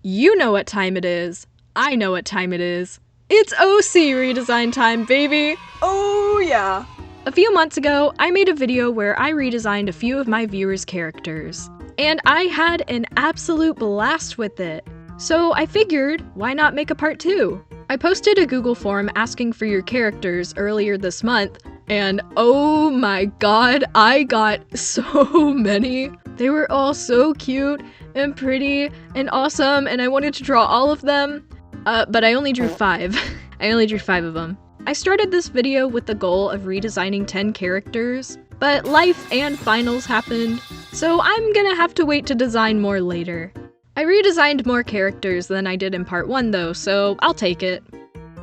You know what time it is. I know what time it is. It's OC redesign time, baby! Oh yeah! A few months ago, I made a video where I redesigned a few of my viewers' characters. And I had an absolute blast with it. So I figured, why not make a part 2? I posted a Google form asking for your characters earlier this month, and oh my god, I got so many. They were all so cute and pretty and awesome, and I wanted to draw all of them, but I only drew 5. I only drew 5 of them. I started this video with the goal of redesigning 10 characters, but life and finals happened, so I'm gonna have to wait to design more later. I redesigned more characters than I did in part 1 though, so I'll take it.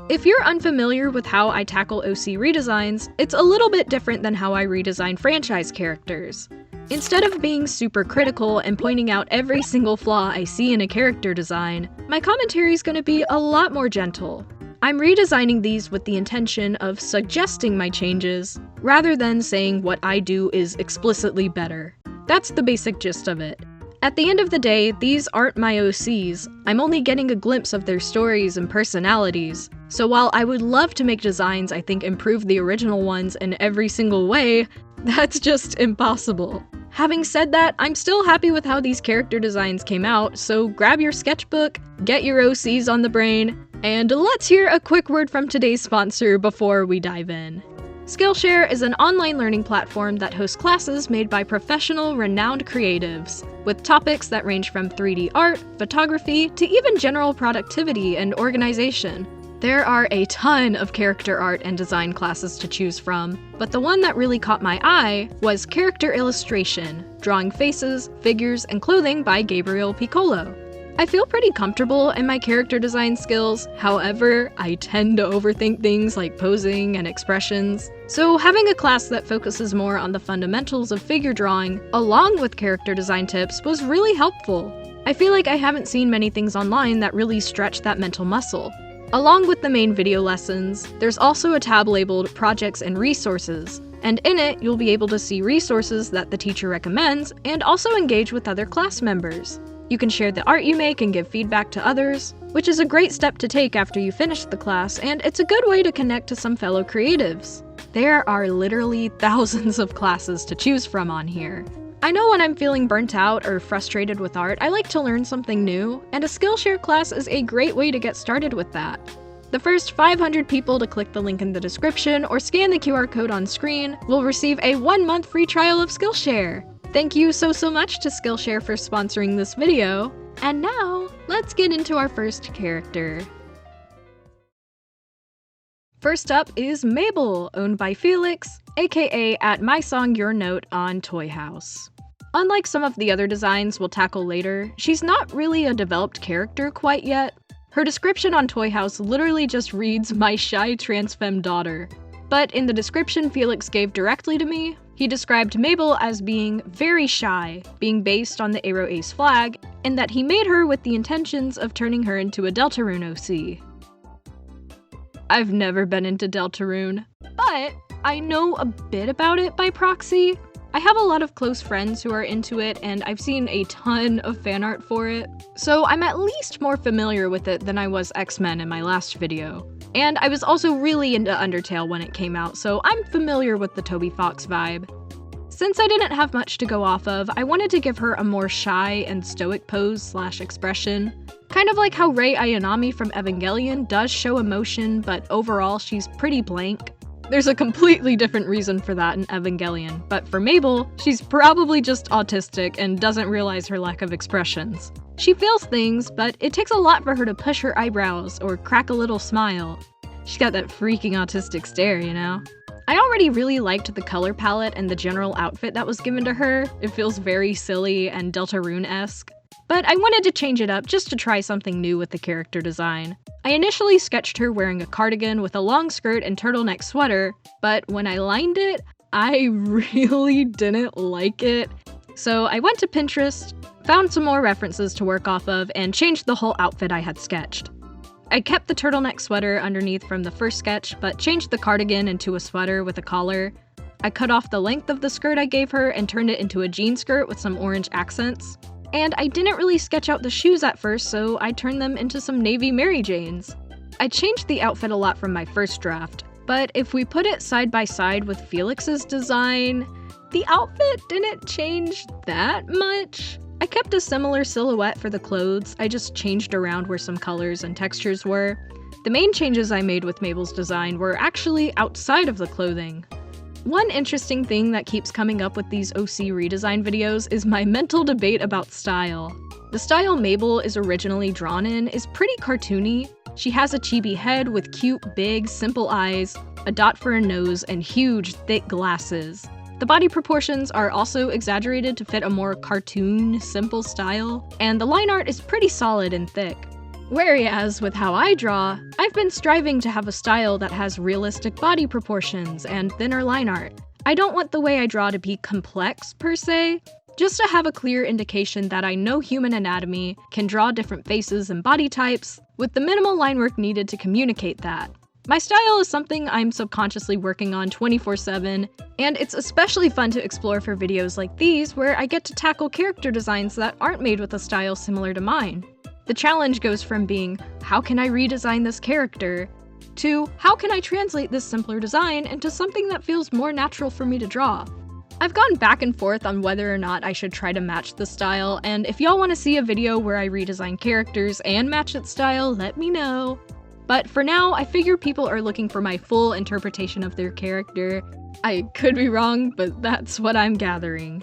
If you're unfamiliar with how I tackle OC redesigns, it's a little bit different than how I redesign franchise characters. Instead of being super critical and pointing out every single flaw I see in a character design, my commentary is going to be a lot more gentle. I'm redesigning these with the intention of suggesting my changes, rather than saying what I do is explicitly better. That's the basic gist of it. At the end of the day, these aren't my OCs, I'm only getting a glimpse of their stories and personalities, so while I would love to make designs I think improve the original ones in every single way, that's just impossible. Having said that, I'm still happy with how these character designs came out, so grab your sketchbook, get your OCs on the brain, and let's hear a quick word from today's sponsor before we dive in. Skillshare is an online learning platform that hosts classes made by professional, renowned creatives, with topics that range from 3D art, photography, to even general productivity and organization. There are a ton of character art and design classes to choose from, but the one that really caught my eye was Character Illustration, Drawing Faces, Figures, and Clothing by Gabriel Piccolo. I feel pretty comfortable in my character design skills, however, I tend to overthink things like posing and expressions, so having a class that focuses more on the fundamentals of figure drawing, along with character design tips, was really helpful. I feel like I haven't seen many things online that really stretch that mental muscle. Along with the main video lessons, there's also a tab labeled Projects and Resources, and in it you'll be able to see resources that the teacher recommends and also engage with other class members. You can share the art you make and give feedback to others, which is a great step to take after you finish the class, and it's a good way to connect to some fellow creatives. There are literally thousands of classes to choose from on here. I know when I'm feeling burnt out or frustrated with art, I like to learn something new, and a Skillshare class is a great way to get started with that. The first 500 people to click the link in the description or scan the QR code on screen will receive a 1-month free trial of Skillshare. Thank you so much to Skillshare for sponsoring this video, and now, let's get into our first character. First up is Mabel, owned by Felix, aka at My Song Your Note on Toy House. Unlike some of the other designs we'll tackle later, she's not really a developed character quite yet. Her description on Toy House literally just reads, "My shy trans femme daughter." But in the description Felix gave directly to me, he described Mabel as being very shy, being based on the Aero Ace flag, and that he made her with the intentions of turning her into a Deltarune OC. I've never been into Deltarune, but I know a bit about it by proxy. I have a lot of close friends who are into it, and I've seen a ton of fan art for it, so I'm at least more familiar with it than I was X-Men in my last video. And I was also really into Undertale when it came out, so I'm familiar with the Toby Fox vibe. Since I didn't have much to go off of, I wanted to give her a more shy and stoic pose/expression. Kind of like how Rei Ayanami from Evangelion does show emotion, but overall she's pretty blank. There's a completely different reason for that in Evangelion, but for Mabel, she's probably just autistic and doesn't realize her lack of expressions. She feels things, but it takes a lot for her to push her eyebrows or crack a little smile. She's got that freaking autistic stare, you know? I already really liked the color palette and the general outfit that was given to her. It feels very silly and Deltarune-esque. But I wanted to change it up just to try something new with the character design. I initially sketched her wearing a cardigan with a long skirt and turtleneck sweater, but when I lined it, I really didn't like it. So I went to Pinterest, found some more references to work off of, and changed the whole outfit I had sketched. I kept the turtleneck sweater underneath from the first sketch, but changed the cardigan into a sweater with a collar. I cut off the length of the skirt I gave her and turned it into a jean skirt with some orange accents. And I didn't really sketch out the shoes at first, so I turned them into some navy Mary Janes. I changed the outfit a lot from my first draft, but if we put it side by side with Felix's design, the outfit didn't change that much. I kept a similar silhouette for the clothes, I just changed around where some colors and textures were. The main changes I made with Mabel's design were actually outside of the clothing. One interesting thing that keeps coming up with these OC redesign videos is my mental debate about style. The style Mabel is originally drawn in is pretty cartoony. She has a chibi head with cute, big, simple eyes, a dot for a nose, and huge, thick glasses. The body proportions are also exaggerated to fit a more cartoon, simple style, and the line art is pretty solid and thick. Whereas with how I draw, I've been striving to have a style that has realistic body proportions and thinner line art. I don't want the way I draw to be complex per se, just to have a clear indication that I know human anatomy, can draw different faces and body types, with the minimal line work needed to communicate that. My style is something I'm subconsciously working on 24/7, and it's especially fun to explore for videos like these where I get to tackle character designs that aren't made with a style similar to mine. The challenge goes from being, how can I redesign this character, to how can I translate this simpler design into something that feels more natural for me to draw. I've gone back and forth on whether or not I should try to match the style, and if y'all want to see a video where I redesign characters and match its style, let me know. But for now, I figure people are looking for my full interpretation of their character. I could be wrong, but that's what I'm gathering.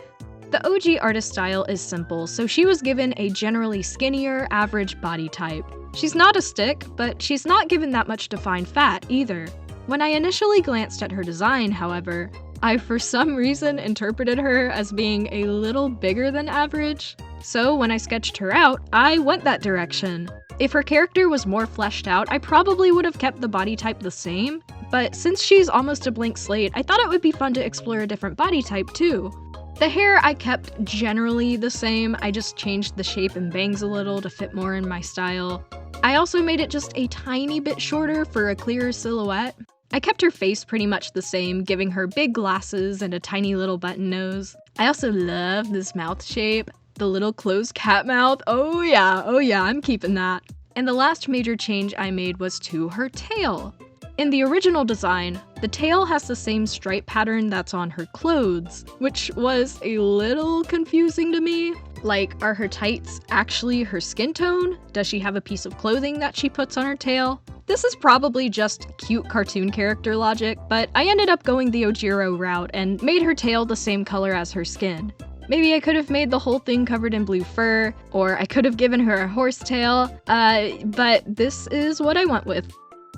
The OG artist style is simple, so she was given a generally skinnier, average body type. She's not a stick, but she's not given that much defined fat either. When I initially glanced at her design, however, I for some reason interpreted her as being a little bigger than average. So when I sketched her out, I went that direction. If her character was more fleshed out, I probably would have kept the body type the same, but since she's almost a blank slate, I thought it would be fun to explore a different body type too. The hair I kept generally the same, I just changed the shape and bangs a little to fit more in my style. I also made it just a tiny bit shorter for a clearer silhouette. I kept her face pretty much the same, giving her big glasses and a tiny little button nose. I also love this mouth shape. The little closed cat mouth, oh yeah, I'm keeping that. And the last major change I made was to her tail. In the original design, the tail has the same stripe pattern that's on her clothes, which was a little confusing to me. Like, are her tights actually her skin tone? Does she have a piece of clothing that she puts on her tail? This is probably just cute cartoon character logic, but I ended up going the Ojiro route and made her tail the same color as her skin. Maybe I could have made the whole thing covered in blue fur, or I could have given her a horse tail, but this is what I went with.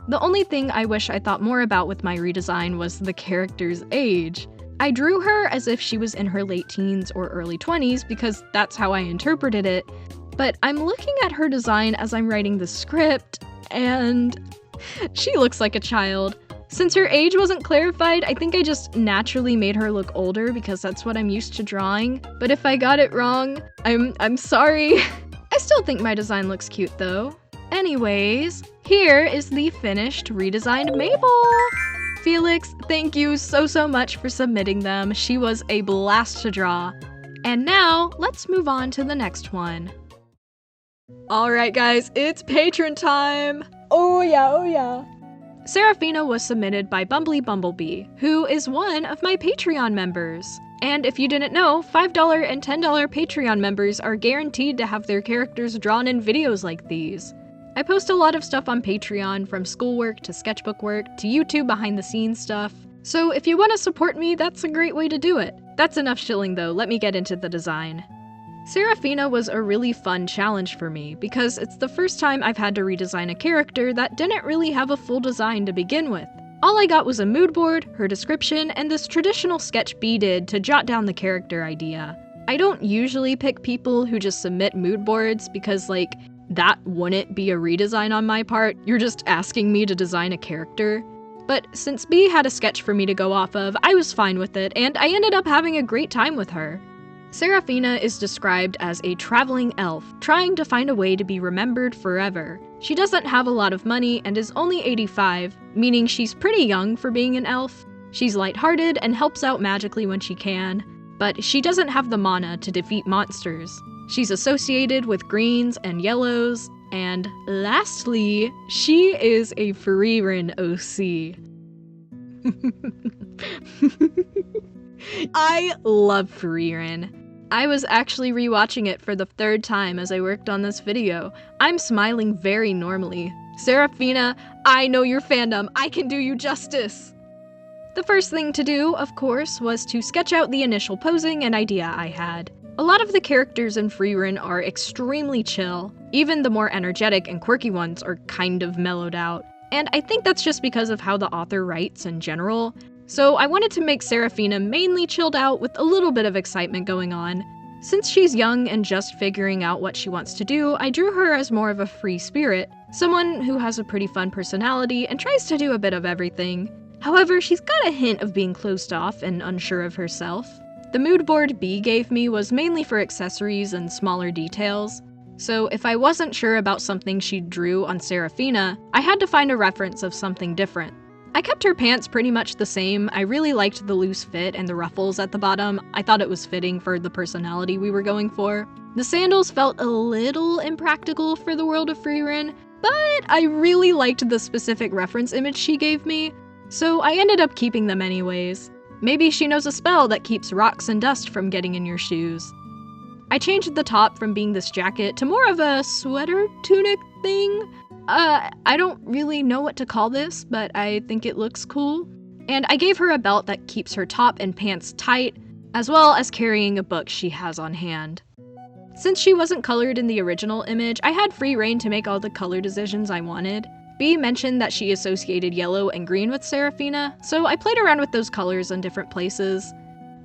The only thing I wish I thought more about with my redesign was the character's age. I drew her as if she was in her late teens or early 20s because that's how I interpreted it, but I'm looking at her design as I'm writing the script, and she looks like a child. Since her age wasn't clarified, I think I just naturally made her look older because that's what I'm used to drawing, but if I got it wrong, I'm sorry. I still think my design looks cute though. Anyways, here is the finished redesigned Mabel! Felix, thank you so much for submitting them. She was a blast to draw. And now, let's move on to the next one. Alright guys, it's patron time! Oh yeah! Seraphina was submitted by Bumbly Bumblebee, who is one of my Patreon members. And if you didn't know, $5 and $10 Patreon members are guaranteed to have their characters drawn in videos like these. I post a lot of stuff on Patreon, from schoolwork to sketchbook work to YouTube behind the scenes stuff. So if you want to support me, that's a great way to do it. That's enough shilling though, let me get into the design. Seraphina was a really fun challenge for me, because it's the first time I've had to redesign a character that didn't really have a full design to begin with. All I got was a mood board, her description, and this traditional sketch B did to jot down the character idea. I don't usually pick people who just submit mood boards because, like, that wouldn't be a redesign on my part. You're just asking me to design a character. But since B had a sketch for me to go off of, I was fine with it, and I ended up having a great time with her. Seraphina is described as a traveling elf, trying to find a way to be remembered forever. She doesn't have a lot of money and is only 85, meaning she's pretty young for being an elf. She's lighthearted and helps out magically when she can, but she doesn't have the mana to defeat monsters. She's associated with greens and yellows. And lastly, she is a Frieren OC. I love Frieren. I was actually rewatching it for the 3rd time as I worked on this video. I'm smiling very normally. Seraphina, I know your fandom. I can do you justice. The first thing to do, of course, was to sketch out the initial posing and idea I had. A lot of the characters in Frieren are extremely chill. Even the more energetic and quirky ones are kind of mellowed out. And I think that's just because of how the author writes in general. So I wanted to make Seraphina mainly chilled out with a little bit of excitement going on. Since she's young and just figuring out what she wants to do, I drew her as more of a free spirit, someone who has a pretty fun personality and tries to do a bit of everything. However, she's got a hint of being closed off and unsure of herself. The mood board B gave me was mainly for accessories and smaller details. So if I wasn't sure about something she drew on Seraphina, I had to find a reference of something different. I kept her pants pretty much the same. I really liked the loose fit and the ruffles at the bottom. I thought it was fitting for the personality we were going for. The sandals felt a little impractical for the world of Frieren, but I really liked the specific reference image she gave me, so I ended up keeping them anyways. Maybe she knows a spell that keeps rocks and dust from getting in your shoes. I changed the top from being this jacket to more of a sweater tunic thing. I don't really know what to call this, but I think it looks cool. And I gave her a belt that keeps her top and pants tight, as well as carrying a book she has on hand. Since she wasn't colored in the original image, I had free reign to make all the color decisions I wanted. B mentioned that she associated yellow and green with Seraphina, so I played around with those colors in different places.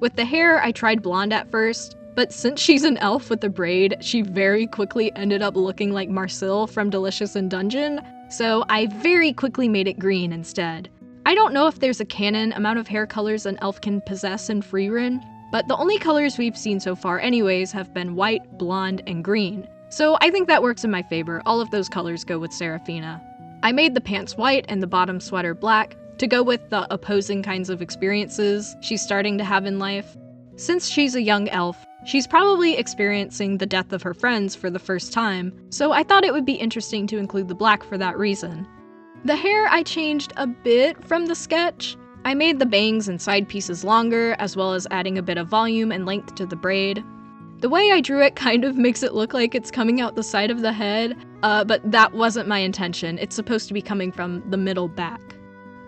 With the hair, I tried blonde at first, but since she's an elf with a braid, she very quickly ended up looking like Marcille from Delicious in Dungeon, so I very quickly made it green instead. I don't know if there's a canon amount of hair colors an elf can possess in Frieren, but the only colors we've seen so far anyways have been white, blonde, and green, so I think that works in my favor. All of those colors go with Seraphina. I made the pants white and the bottom sweater black to go with the opposing kinds of experiences she's starting to have in life. Since she's a young elf, she's probably experiencing the death of her friends for the first time, so I thought it would be interesting to include the black for that reason. The hair I changed a bit from the sketch. I made the bangs and side pieces longer, as well as adding a bit of volume and length to the braid. The way I drew it kind of makes it look like it's coming out the side of the head, but that wasn't my intention. It's supposed to be coming from the middle back.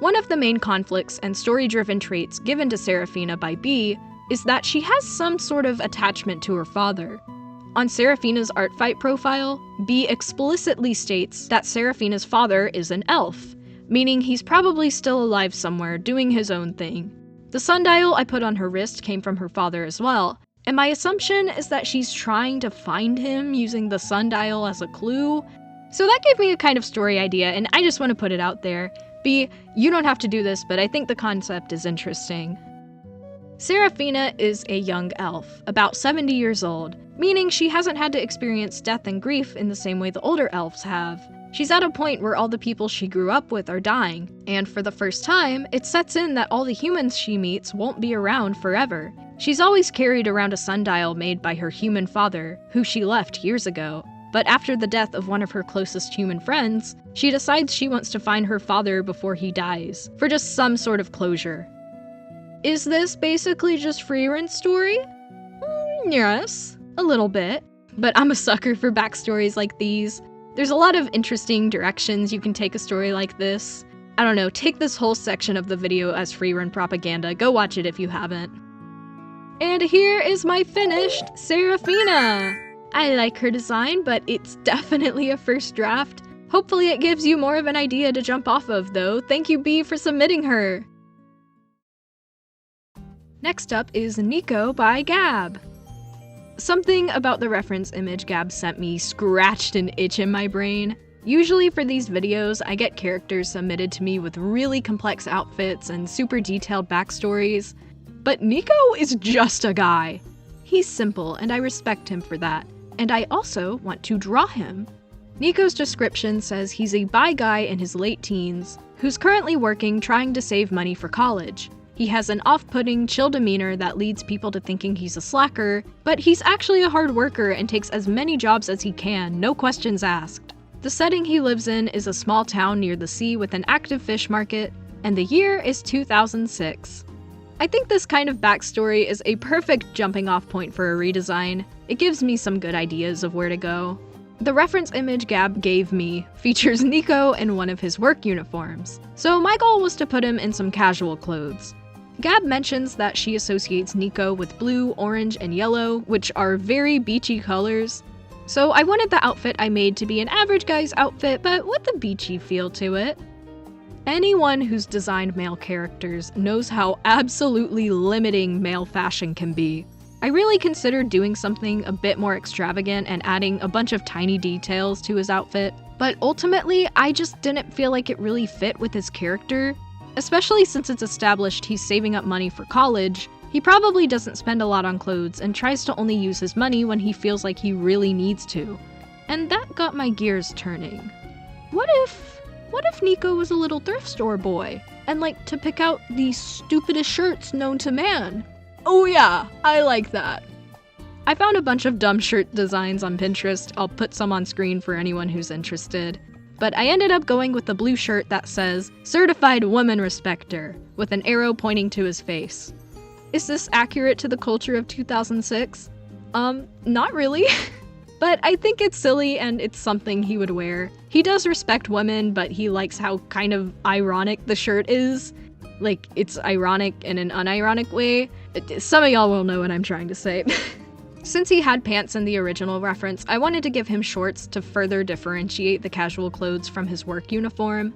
One of the main conflicts and story-driven traits given to Seraphina by B is that she has some sort of attachment to her father. On Seraphina's art fight profile, B explicitly states that Seraphina's father is an elf, meaning he's probably still alive somewhere doing his own thing. The sundial I put on her wrist came from her father as well, and my assumption is that she's trying to find him using the sundial as a clue. So that gave me a kind of story idea, and I just want to put it out there. B, you don't have to do this, but I think the concept is interesting. Seraphina is a young elf, about 70 years old, meaning she hasn't had to experience death and grief in the same way the older elves have. She's at a point where all the people she grew up with are dying, and for the first time, it sets in that all the humans she meets won't be around forever. She's always carried around a sundial made by her human father, who she left years ago. But after the death of one of her closest human friends, she decides she wants to find her father before he dies, for just some sort of closure. Is this basically just Frieren's story? Yes, a little bit. But I'm a sucker for backstories like these. There's a lot of interesting directions you can take a story like this. I don't know, take this whole section of the video as Frieren propaganda. Go watch it if you haven't. And here is my finished Seraphina! I like her design, but it's definitely a first draft. Hopefully it gives you more of an idea to jump off of, though. Thank you, B, for submitting her! Next up is Nico by Gab. Something about the reference image Gab sent me scratched an itch in my brain. Usually for these videos, I get characters submitted to me with really complex outfits and super detailed backstories, but Nico is just a guy. He's simple, and I respect him for that, and I also want to draw him. Nico's description says he's a bi guy in his late teens, who's currently working trying to save money for college. He has an off-putting, chill demeanor that leads people to thinking he's a slacker, but he's actually a hard worker and takes as many jobs as he can, no questions asked. The setting he lives in is a small town near the sea with an active fish market, and the year is 2006. I think this kind of backstory is a perfect jumping off point for a redesign. It gives me some good ideas of where to go. The reference image Gab gave me features Nico in one of his work uniforms, so my goal was to put him in some casual clothes. Gab mentions that she associates Nico with blue, orange, and yellow, which are very beachy colors. So I wanted the outfit I made to be an average guy's outfit, but with a beachy feel to it. Anyone who's designed male characters knows how absolutely limiting male fashion can be. I really considered doing something a bit more extravagant and adding a bunch of tiny details to his outfit, but ultimately I just didn't feel like it really fit with his character. Especially since it's established he's saving up money for college, he probably doesn't spend a lot on clothes and tries to only use his money when he feels like he really needs to. And that got my gears turning. What if Nico was a little thrift store boy and liked to pick out the stupidest shirts known to man? Oh yeah, I like that. I found a bunch of dumb shirt designs on Pinterest. I'll put some on screen for anyone who's interested. But I ended up going with the blue shirt that says, "Certified Woman Respecter," with an arrow pointing to his face. Is this accurate to the culture of 2006? Not really. But I think it's silly and it's something he would wear. He does respect women, but he likes how kind of ironic the shirt is. Like, it's ironic in an unironic way. Some of y'all will know what I'm trying to say. Since he had pants in the original reference, I wanted to give him shorts to further differentiate the casual clothes from his work uniform.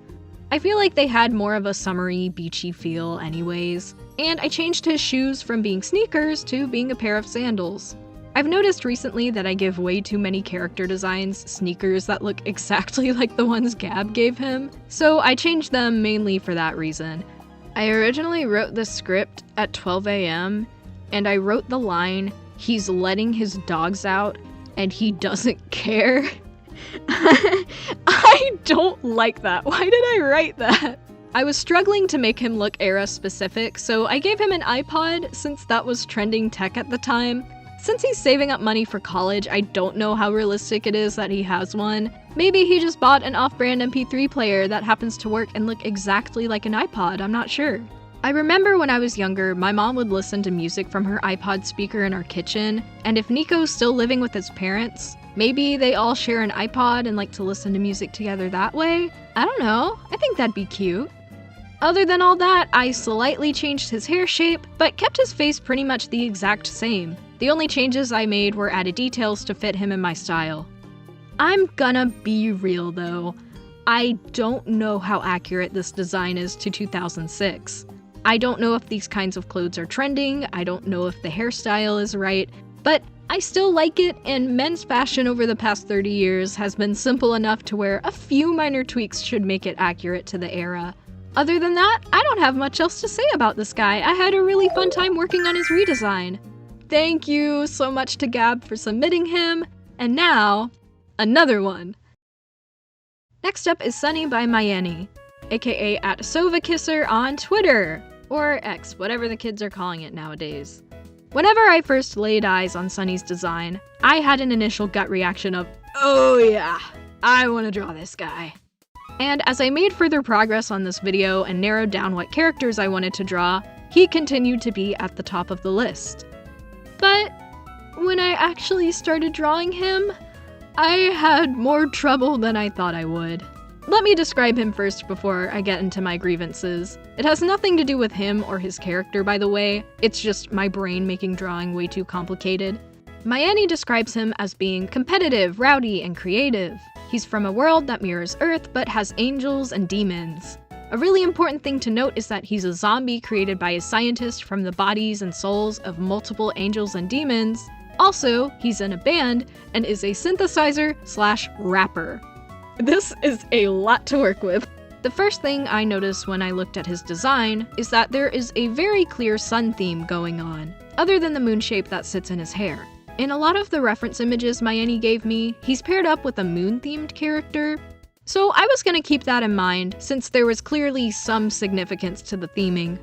I feel like they had more of a summery, beachy feel anyways, and I changed his shoes from being sneakers to being a pair of sandals. I've noticed recently that I give way too many character designs sneakers that look exactly like the ones Gab gave him, so I changed them mainly for that reason. I originally wrote this script at 12 a.m., and I wrote the line, "He's letting his dogs out, and he doesn't care." I don't like that. Why did I write that? I was struggling to make him look era specific, so I gave him an iPod since that was trending tech at the time. Since he's saving up money for college, I don't know how realistic it is that he has one. Maybe he just bought an off-brand MP3 player that happens to work and look exactly like an iPod, I'm not sure. I remember when I was younger, my mom would listen to music from her iPod speaker in our kitchen, and if Nico's still living with his parents, maybe they all share an iPod and like to listen to music together that way? I don't know, I think that'd be cute. Other than all that, I slightly changed his hair shape, but kept his face pretty much the exact same. The only changes I made were added details to fit him and my style. I'm gonna be real though, I don't know how accurate this design is to 2006. I don't know if these kinds of clothes are trending, I don't know if the hairstyle is right, but I still like it, and men's fashion over the past 30 years has been simple enough to where a few minor tweaks should make it accurate to the era. Other than that, I don't have much else to say about this guy. I had a really fun time working on his redesign. Thank you so much to Gab for submitting him, and now, another one. Next up is Sunny by Mayeni, aka @SovaKisser on Twitter, or X, whatever the kids are calling it nowadays. Whenever I first laid eyes on Sunny's design, I had an initial gut reaction of, oh yeah, I want to draw this guy. And as I made further progress on this video and narrowed down what characters I wanted to draw, he continued to be at the top of the list. But when I actually started drawing him, I had more trouble than I thought I would. Let me describe him first before I get into my grievances. It has nothing to do with him or his character, by the way, it's just my brain making drawing way too complicated. Mayeni describes him as being competitive, rowdy, and creative. He's from a world that mirrors Earth but has angels and demons. A really important thing to note is that he's a zombie created by a scientist from the bodies and souls of multiple angels and demons. Also, he's in a band and is a synthesizer/rapper. This is a lot to work with. The first thing I noticed when I looked at his design is that there is a very clear sun theme going on, other than the moon shape that sits in his hair. In a lot of the reference images Mayeni gave me, he's paired up with a moon-themed character, so I was gonna keep that in mind since there was clearly some significance to the theming.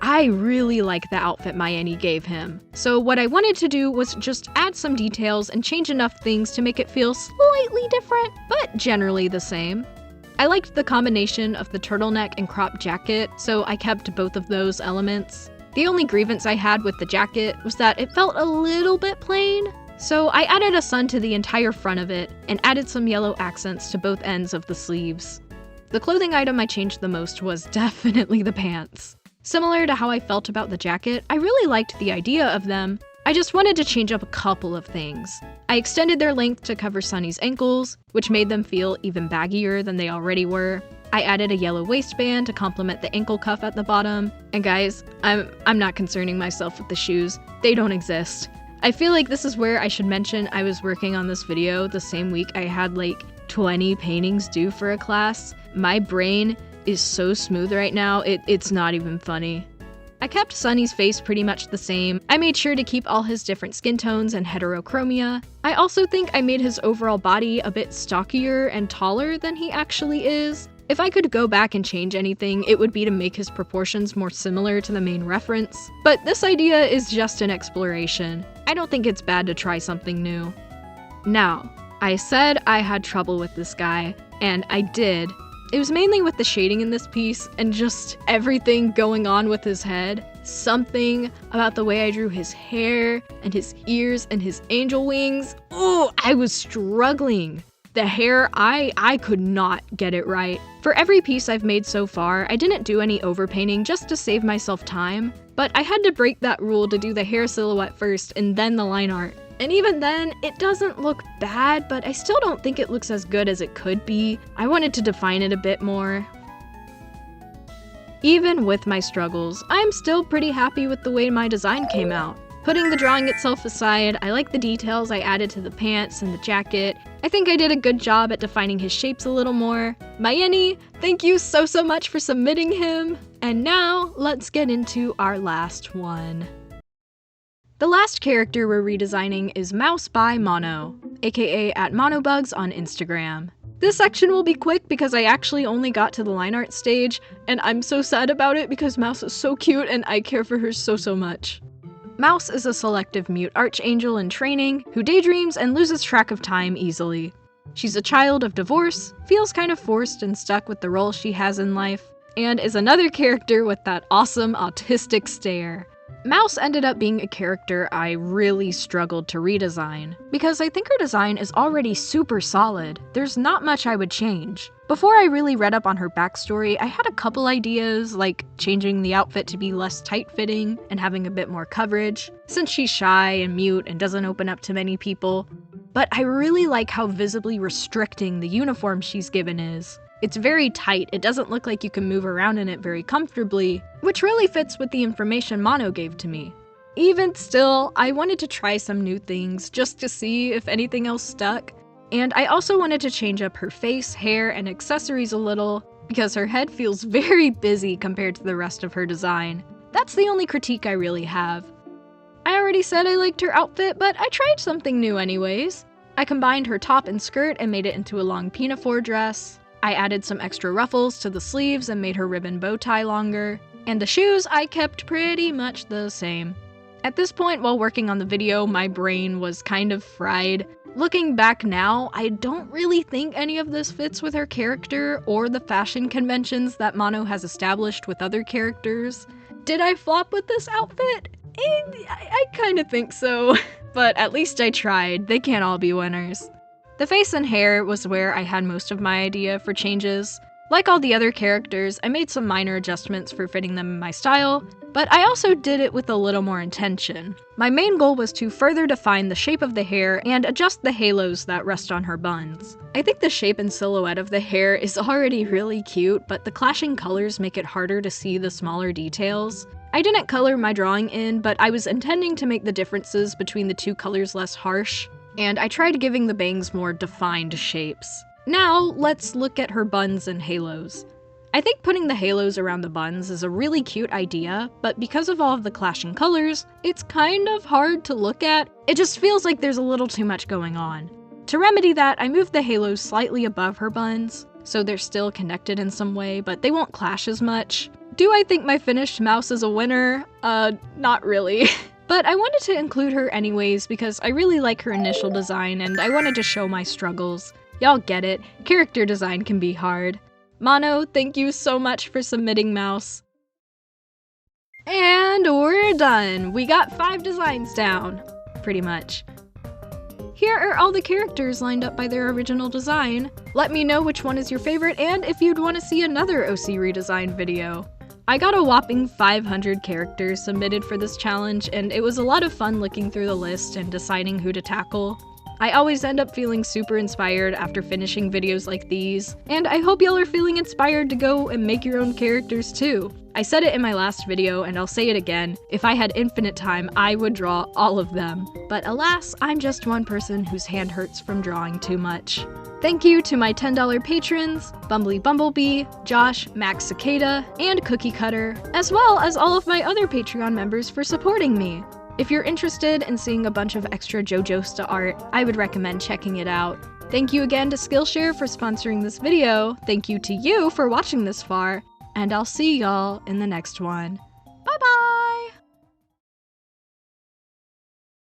I really like the outfit my Annie gave him. So what I wanted to do was just add some details and change enough things to make it feel slightly different, but generally the same. I liked the combination of the turtleneck and crop jacket, so I kept both of those elements. The only grievance I had with the jacket was that it felt a little bit plain, so I added a sun to the entire front of it and added some yellow accents to both ends of the sleeves. The clothing item I changed the most was definitely the pants. Similar to how I felt about the jacket, I really liked the idea of them. I just wanted to change up a couple of things. I extended their length to cover Sunny's ankles, which made them feel even baggier than they already were. I added a yellow waistband to complement the ankle cuff at the bottom. And guys, I'm not concerning myself with the shoes. They don't exist. I feel like this is where I should mention I was working on this video the same week I had like 20 paintings due for a class. My brain is so smooth right now, it's not even funny. I kept Sunny's face pretty much the same. I made sure to keep all his different skin tones and heterochromia. I also think I made his overall body a bit stockier and taller than he actually is. If I could go back and change anything, it would be to make his proportions more similar to the main reference. But this idea is just an exploration. I don't think it's bad to try something new. Now, I said I had trouble with this guy, and I did. It was mainly with the shading in this piece and just everything going on with his head. Something about the way I drew his hair and his ears and his angel wings. Oh, I was struggling. The hair, I could not get it right. For every piece I've made so far, I didn't do any overpainting just to save myself time, but I had to break that rule to do the hair silhouette first and then the line art. And even then, it doesn't look bad, but I still don't think it looks as good as it could be. I wanted to define it a bit more. Even with my struggles, I'm still pretty happy with the way my design came out. Putting the drawing itself aside, I like the details I added to the pants and the jacket. I think I did a good job at defining his shapes a little more. Mayeni, thank you so much for submitting him. And now, let's get into our last one. The last character we're redesigning is Mouse by Mono, aka @monobugs on Instagram. This section will be quick because I actually only got to the line art stage, and I'm so sad about it because Mouse is so cute and I care for her so much. Mouse is a selective mute archangel in training who daydreams and loses track of time easily. She's a child of divorce, feels kind of forced and stuck with the role she has in life, and is another character with that awesome autistic stare. Mouse ended up being a character I really struggled to redesign, because I think her design is already super solid. There's not much I would change. Before I really read up on her backstory, I had a couple ideas, like changing the outfit to be less tight-fitting and having a bit more coverage, since she's shy and mute and doesn't open up to many people. But I really like how visibly restricting the uniform she's given is. It's very tight, it doesn't look like you can move around in it very comfortably, which really fits with the information Mono gave to me. Even still, I wanted to try some new things just to see if anything else stuck, and I also wanted to change up her face, hair, and accessories a little, because her head feels very busy compared to the rest of her design. That's the only critique I really have. I already said I liked her outfit, but I tried something new anyways. I combined her top and skirt and made it into a long pinafore dress. I added some extra ruffles to the sleeves and made her ribbon bow tie longer. And the shoes I kept pretty much the same. At this point, while working on the video, my brain was kind of fried. Looking back now, I don't really think any of this fits with her character or the fashion conventions that Mono has established with other characters. Did I flop with this outfit? I kind of think so. But at least I tried. They can't all be winners. The face and hair was where I had most of my idea for changes. Like all the other characters, I made some minor adjustments for fitting them in my style, but I also did it with a little more intention. My main goal was to further define the shape of the hair and adjust the halos that rest on her buns. I think the shape and silhouette of the hair is already really cute, but the clashing colors make it harder to see the smaller details. I didn't color my drawing in, but I was intending to make the differences between the two colors less harsh, and I tried giving the bangs more defined shapes. Now, let's look at her buns and halos. I think putting the halos around the buns is a really cute idea, but because of all of the clashing colors, it's kind of hard to look at. It just feels like there's a little too much going on. To remedy that, I moved the halos slightly above her buns, so they're still connected in some way, but they won't clash as much. Do I think my finished mouse is a winner? Not really. But I wanted to include her anyways because I really like her initial design and I wanted to show my struggles. Y'all get it, character design can be hard. Mono, thank you so much for submitting mouse. And we're done! We got 5 designs down. Pretty much. Here are all the characters lined up by their original design. Let me know which one is your favorite and if you'd want to see another OC redesign video. I got a whopping 500 characters submitted for this challenge, and it was a lot of fun looking through the list and deciding who to tackle. I always end up feeling super inspired after finishing videos like these, and I hope y'all are feeling inspired to go and make your own characters too. I said it in my last video, and I'll say it again, if I had infinite time, I would draw all of them. But alas, I'm just one person whose hand hurts from drawing too much. Thank you to my $10 patrons, Bumbly Bumblebee, Josh, Max Cicada, and Cookie Cutter, as well as all of my other Patreon members for supporting me. If you're interested in seeing a bunch of extra jouusta art, I would recommend checking it out. Thank you again to Skillshare for sponsoring this video, thank you to you for watching this far, and I'll see y'all in the next one.